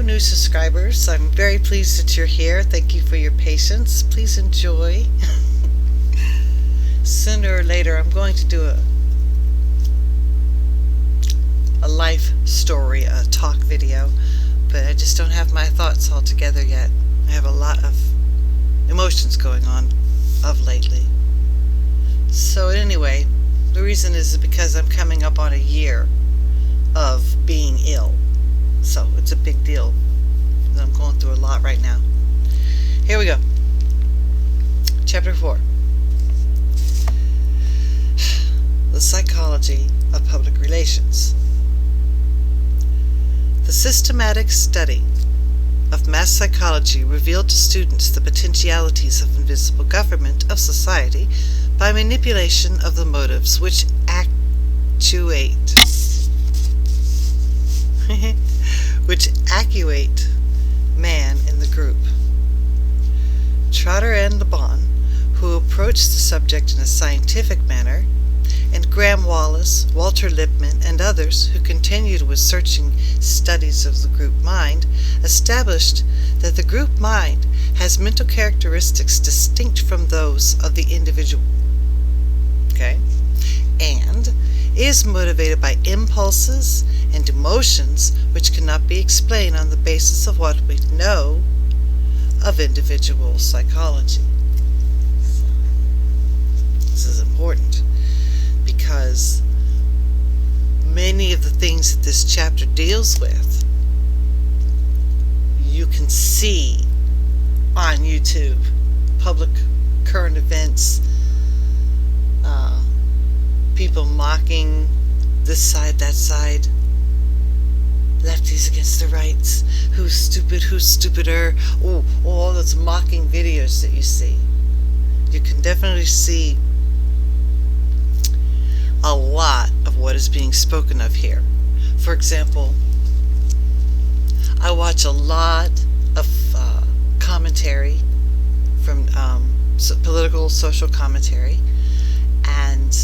Hello, new subscribers. I'm very pleased that you're here. Thank you for your patience. Please enjoy. Sooner or later, I'm going to do a life story, a talk video, but I just don't have my thoughts all together yet. I have a lot of emotions going on of lately. So anyway, the reason is because I'm coming up on a year of being ill. So it's a big deal. I'm going through a lot right now. Here we go. Chapter 4. The psychology of public relations. The systematic study of mass psychology revealed to students the potentialities of invisible government of society by manipulation of the motives which actuate man in the group. Trotter and Le Bon, who approached the subject in a scientific manner, and Graham Wallace, Walter Lippmann, and others who continued with searching studies of the group mind, established that the group mind has mental characteristics distinct from those of the individual, and is motivated by impulses and emotions which cannot be explained on the basis of what we know of individual psychology. This is important because many of the things that this chapter deals with, you can see on YouTube, public current events, people mocking this side, that side, lefties against the rights, who's stupid, who's stupider, all those mocking videos that you see. You can definitely see a lot of what is being spoken of here. For example, I watch a lot of commentary from political, social commentary, and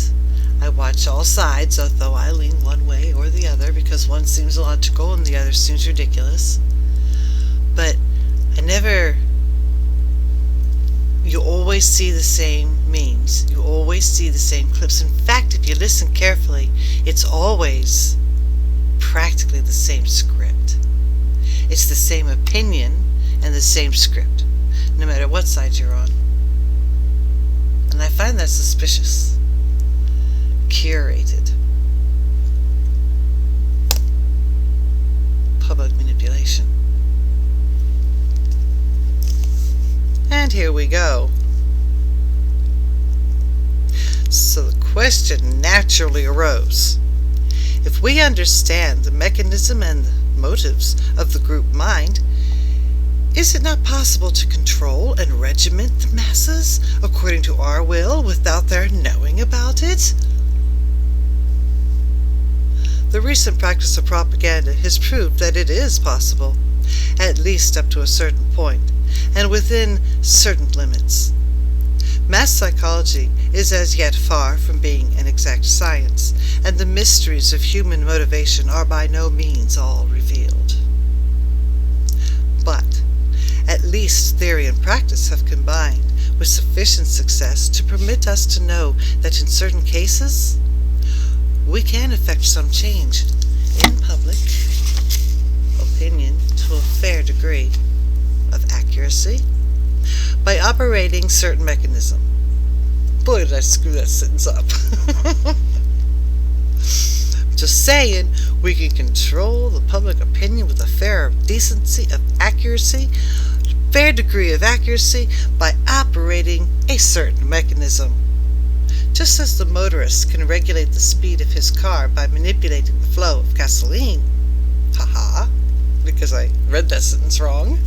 I watch all sides, although I lean one way or the other because one seems logical and the other seems ridiculous. But you always see the same memes. You always see the same clips. In fact, if you listen carefully, it's always practically the same script. It's the same opinion and the same script, no matter what side you're on. And I find that suspicious. Curated public manipulation. And here we go. So the question naturally arose: if we understand the mechanism and the motives of the group mind, is it not possible to control and regiment the masses according to our will without their knowing about it? The recent practice of propaganda has proved that it is possible, at least up to a certain point, and within certain limits. Mass psychology is as yet far from being an exact science, and the mysteries of human motivation are by no means all revealed. But at least theory and practice have combined with sufficient success to permit us to know that in certain cases, we can effect some change in public opinion to a fair degree of accuracy by operating certain mechanism. Boy, did I screw that sentence up. Just saying, we can control the public opinion with a fair degree of accuracy by operating a certain mechanism. Just as the motorist can regulate the speed of his car by manipulating the flow of gasoline. Haha, because I read that sentence wrong.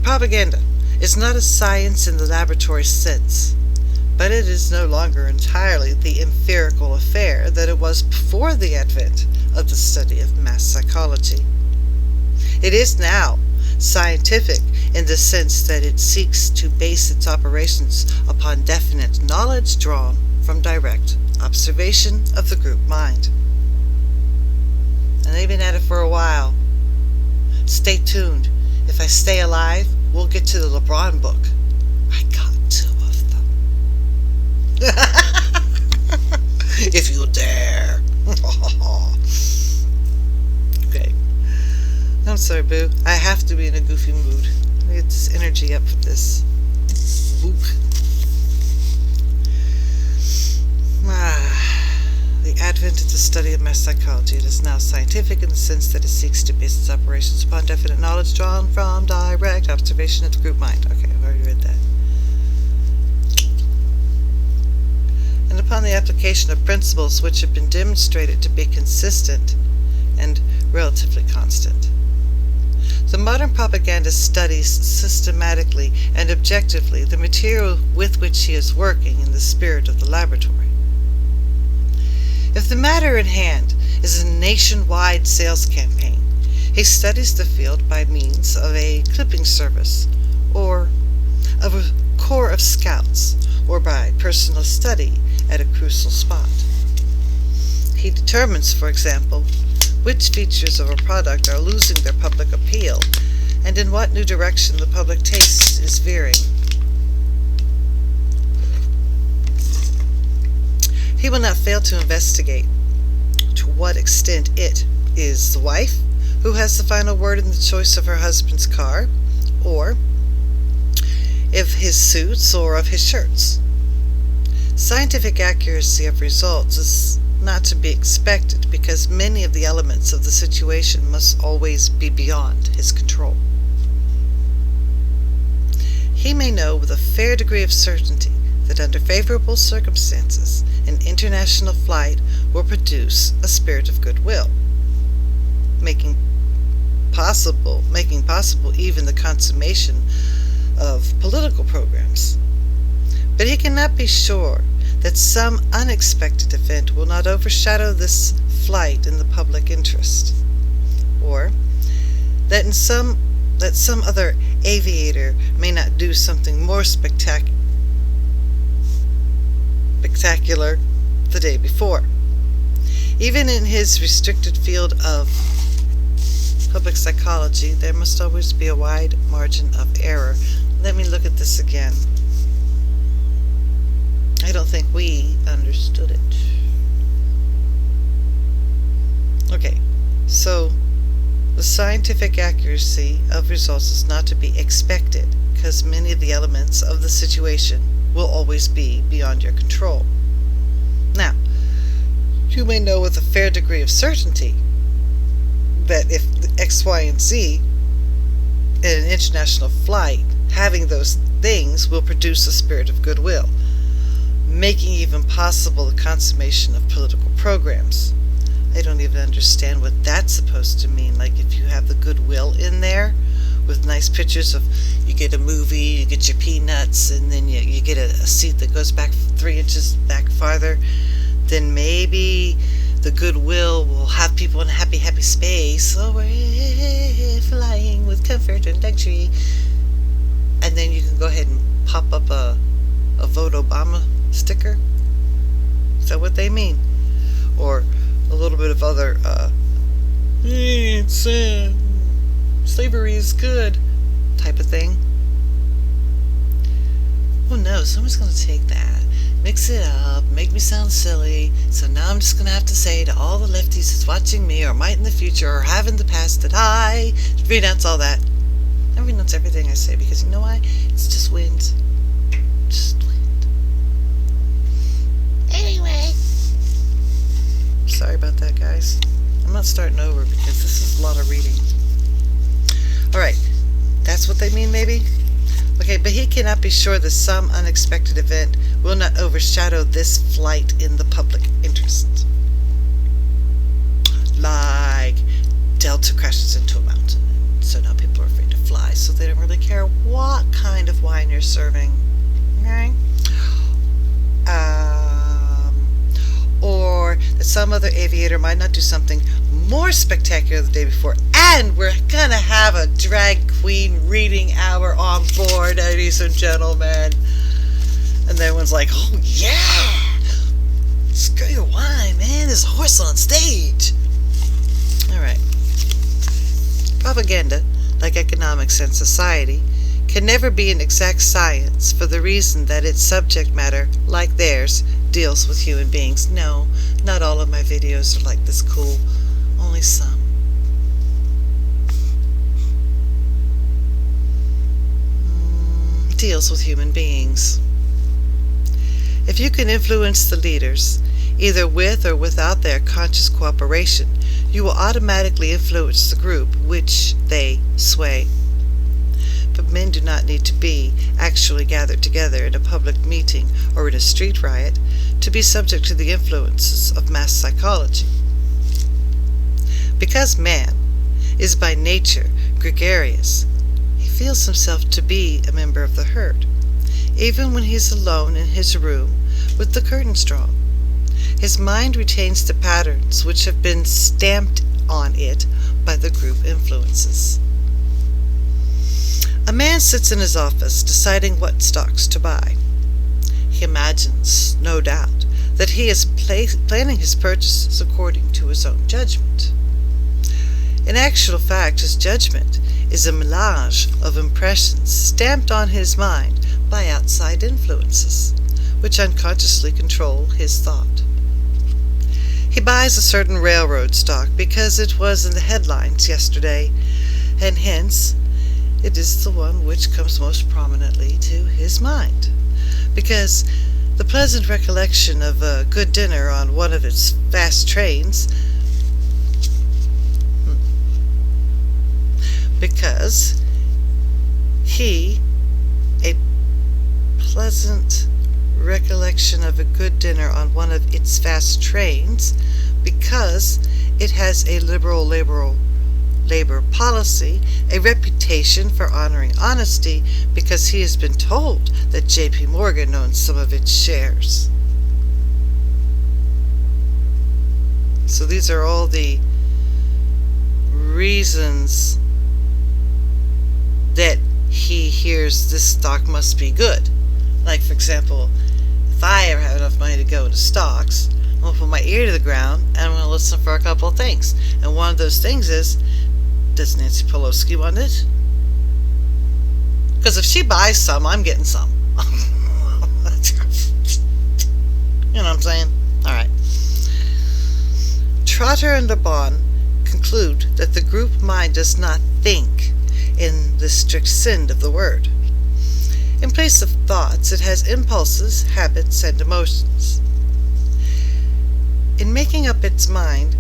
Propaganda is not a science in the laboratory sense, but it is no longer entirely the empirical affair that it was before the advent of the study of mass psychology. It is now scientific in the sense that it seeks to base its operations upon definite knowledge drawn from direct observation of the group mind. And they even add a for a while. Stay tuned. If I stay alive, we'll get to the LeBron book. I got 2 of them. If you dare. Okay. I'm sorry, boo. I have to be in a goofy mood. Let me get this energy up for this. Boop. The advent of the study of mass psychology. It is now scientific in the sense that it seeks to base its operations upon definite knowledge drawn from direct observation of the group mind. Okay, I've already read that. And upon the application of principles which have been demonstrated to be consistent and relatively constant. The modern propagandist studies systematically and objectively the material with which he is working in the spirit of the laboratory. If the matter in hand is a nationwide sales campaign, he studies the field by means of a clipping service, or of a corps of scouts, or by personal study at a crucial spot. He determines, for example, which features of a product are losing their public appeal, and in what new direction the public taste is veering. He will not fail to investigate to what extent it is the wife who has the final word in the choice of her husband's car, or of his suits or of his shirts. Scientific accuracy of results is not to be expected because many of the elements of the situation must always be beyond his control. He may know with a fair degree of certainty that under favorable circumstances an international flight will produce a spirit of goodwill, making possible even the consummation of political programs. But he cannot be sure that some unexpected event will not overshadow this flight in the public interest, or that some other aviator may not do something more spectacular the day before. Even in his restricted field of public psychology, there must always be a wide margin of error. Let me look at this again. I don't think we understood it. Okay, so the scientific accuracy of results is not to be expected because many of the elements of the situation will always be beyond your control. Now, you may know with a fair degree of certainty that if X, Y, and Z in an international flight, having those things will produce a spirit of goodwill, making even possible the consummation of political programs. I don't even understand what that's supposed to mean. Like if you have the goodwill in there with nice pictures of, you get a movie, you get your peanuts, and then you get a seat that goes back 3 inches back farther, then maybe the goodwill will have people in a happy, happy space. Oh, we're flying with comfort and luxury. And then you can go ahead and pop up a Vote Obama sticker. Is that what they mean? Or a little bit of other, slavery is good type of thing. Oh no, someone's going to take that, mix it up, make me sound silly, so now I'm just going to have to say to all the lefties that's watching me, or might in the future, or have in the past, that I renounce all that. I renounce everything I say, because you know why? It's just wind. Just wind. Anyway. Sorry about that, guys. I'm not starting over, because this is a lot of reading. Alright, that's what they mean, maybe? Okay, but he cannot be sure that some unexpected event will not overshadow this flight in the public interest. Like Delta crashes into a mountain, so now people are afraid to fly, so they don't really care what kind of wine you're serving. Okay? Or that some other aviator might not do something more spectacular the day before, and we're gonna have a drag queen reading hour on board, ladies and gentlemen. And everyone's like, oh yeah, screw your wine, man, there's a horse on stage. Alright, Propaganda, like economics and society, can never be an exact science for the reason that its subject matter, like theirs, deals with human beings. No, not all of my videos are like this cool, only some. Deals with human beings. If you can influence the leaders, either with or without their conscious cooperation, you will automatically influence the group which they sway. But men do not need to be actually gathered together in a public meeting or in a street riot to be subject to the influences of mass psychology. Because man is by nature gregarious, he feels himself to be a member of the herd, even when he is alone in his room with the curtains drawn. His mind retains the patterns which have been stamped on it by the group influences. A man sits in his office deciding what stocks to buy. He imagines, no doubt, that he is planning his purchases according to his own judgment. In actual fact, his judgment is a melange of impressions stamped on his mind by outside influences, which unconsciously control his thought. He buys a certain railroad stock because it was in the headlines yesterday, and hence it is the one which comes most prominently to his mind, because the pleasant recollection of a good dinner on one of its fast trains a pleasant recollection of a good dinner on one of its fast trains, because it has a liberal labor policy, a reputation for honoring honesty, because he has been told that J.P. Morgan owns some of its shares. So these are all the reasons that he hears this stock must be good. Like, for example, if I ever have enough money to go into stocks, I'm going to put my ear to the ground and I'm going to listen for a couple of things. And one of those things is, does Nancy Pelosi want it? Because if she buys some, I'm getting some. You know what I'm saying? Alright. Trotter and Le Bon conclude that the group mind does not think in the strict sense of the word. In place of thoughts, it has impulses, habits, and emotions. In making up its mind,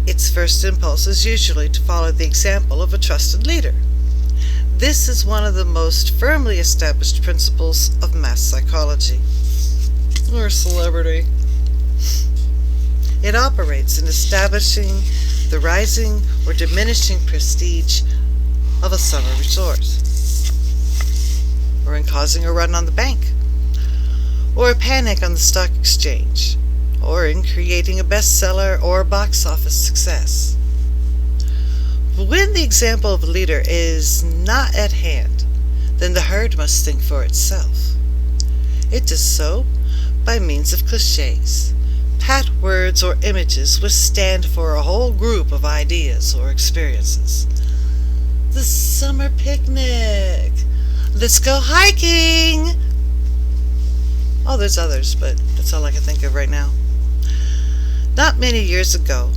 its first impulse is usually to follow the example of a trusted leader. This is one of the most firmly established principles of mass psychology, or celebrity. It operates in establishing the rising or diminishing prestige of a summer resort, or in causing a run on the bank, or a panic on the stock exchange, or in creating a bestseller or a box office success. But when the example of a leader is not at hand, then the herd must think for itself. It does so by means of cliches, pat words or images which stand for a whole group of ideas or experiences. The summer picnic! Let's go hiking! Oh, there's others, but that's all I can think of right now. Not many years ago,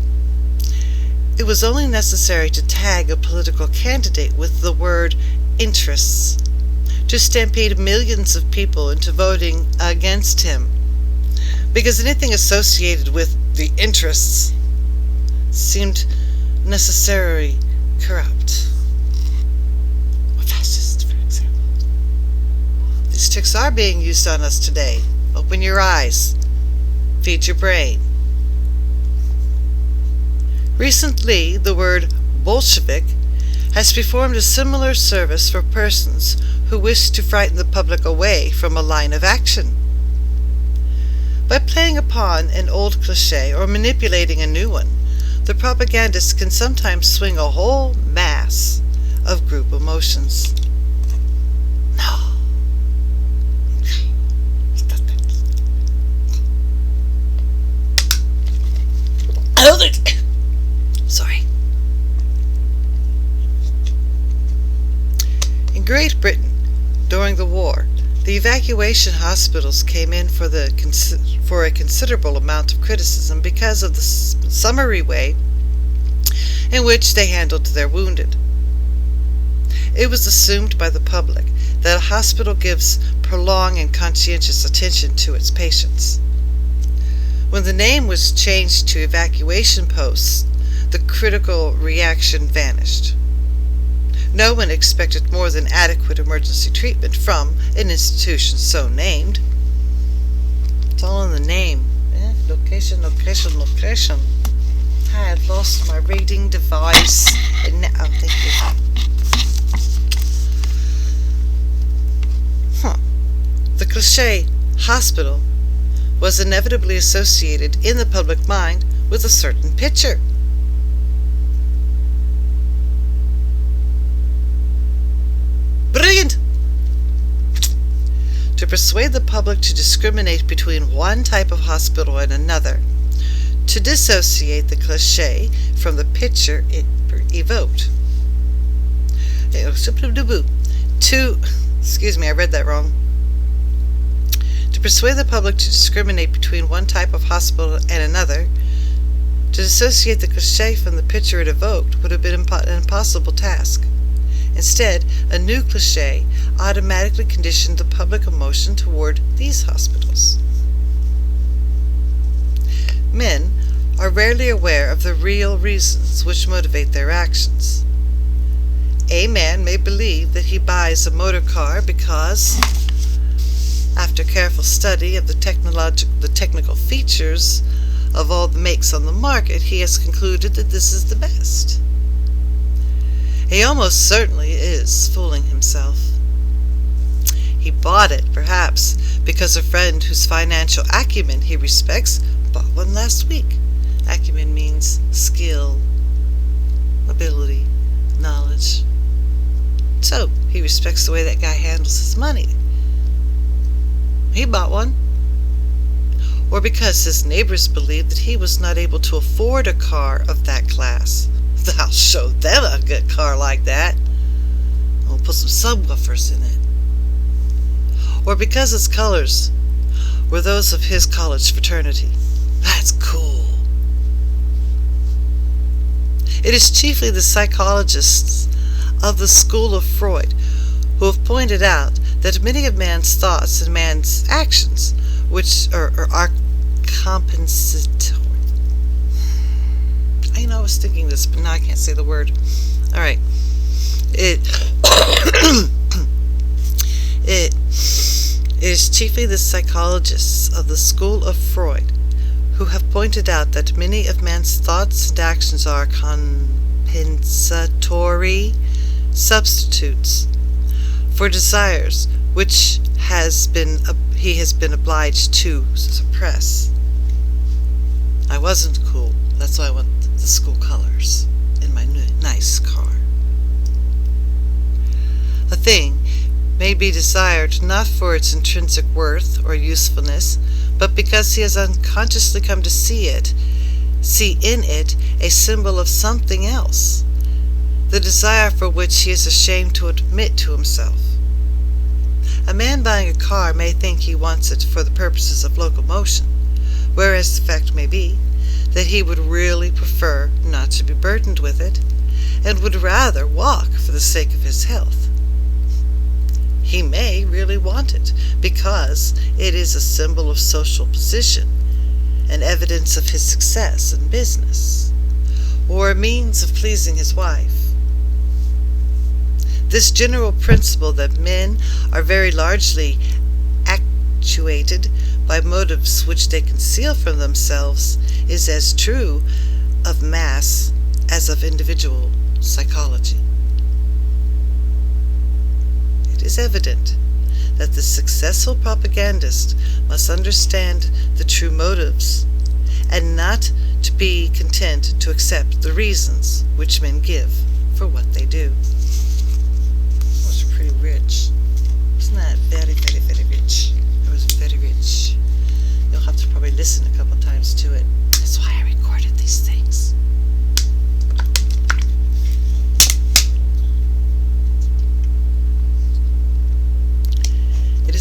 it was only necessary to tag a political candidate with the word interests to stampede millions of people into voting against him, because anything associated with the interests seemed necessarily corrupt. Or fascist, for example. These tricks are being used on us today. Open your eyes. Feed your brain. Recently, the word Bolshevik has performed a similar service for persons who wish to frighten the public away from a line of action. By playing upon an old cliché or manipulating a new one, the propagandist can sometimes swing a whole mass of group emotions. No. Sorry. the war, the evacuation hospitals came in for a considerable amount of criticism because of the summary way in which they handled their wounded. It was assumed by the public that a hospital gives prolonged and conscientious attention to its patients. When the name was changed to evacuation posts, the critical reaction vanished. No one expected more than adequate emergency treatment from an institution so named. It's all in the name. Location, location, location. I've lost my reading device. And now, thank you. The cliché hospital was inevitably associated in the public mind with a certain picture. Brilliant! To persuade the public to discriminate between one type of hospital and another, to dissociate the cliché from the picture it evoked. I read that wrong. To persuade the public to discriminate between one type of hospital and another, to dissociate the cliché from the picture it evoked would have been an impossible task. Instead, a new cliché automatically conditioned the public emotion toward these hospitals. Men are rarely aware of the real reasons which motivate their actions. A man may believe that he buys a motor car because, after careful study of the technical features of all the makes on the market, he has concluded that this is the best. He almost certainly is fooling himself. He bought it, perhaps, because a friend whose financial acumen he respects bought one last week. Acumen means skill, ability, knowledge. So, he respects the way that guy handles his money. He bought one. Or because his neighbors believed that he was not able to afford a car of that class. I'll show them a good car like that. I'll put some subwoofers in it. Or because its colors were those of his college fraternity. That's cool. It is chiefly the psychologists of the school of Freud who have pointed out that many of man's thoughts and man's actions, which are compensatory. I was thinking this, but now I can't say the word. All right. It is chiefly the psychologists of the school of Freud who have pointed out that many of man's thoughts and actions are compensatory substitutes for desires which he has been obliged to suppress. I wasn't cool. That's why I want the school colors in my nice car. A thing may be desired not for its intrinsic worth or usefulness, but because he has unconsciously come to see in it a symbol of something else, the desire for which he is ashamed to admit to himself. A man buying a car may think he wants it for the purposes of locomotion, whereas the fact may be that he would really prefer not to be burdened with it, and would rather walk for the sake of his health. He may really want it because it is a symbol of social position, an evidence of his success in business, or a means of pleasing his wife. This general principle that men are very largely actuated by motives which they conceal from themselves is as true of mass as of individual psychology. It is evident that the successful propagandist must understand the true motives and not to be content to accept the reasons which men give for what they do. That was pretty rich. Isn't that very, very, very rich? It was very rich. You'll have to probably listen a couple times to it. That's why I recorded these things.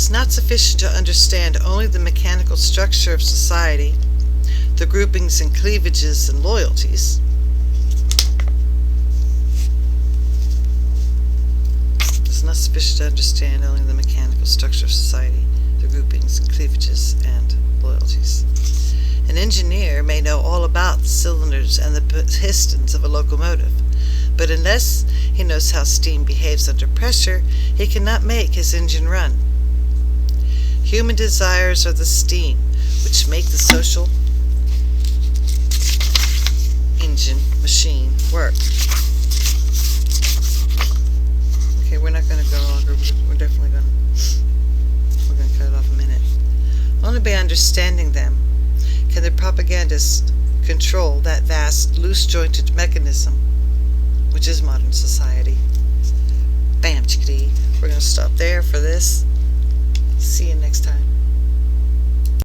is not sufficient to understand only the mechanical structure of society, the groupings and cleavages and loyalties. It's not sufficient to understand only the mechanical structure of society, the groupings and cleavages and loyalties. An engineer may know all about the cylinders and the pistons of a locomotive, but unless he knows how steam behaves under pressure, he cannot make his engine run. Human desires are the steam which make the social engine machine work. Okay, we're not going to go longer. We're definitely going to cut it off a minute. Only by understanding them can the propagandists control that vast, loose-jointed mechanism which is modern society. Bam, chickadee. We're going to stop there for this.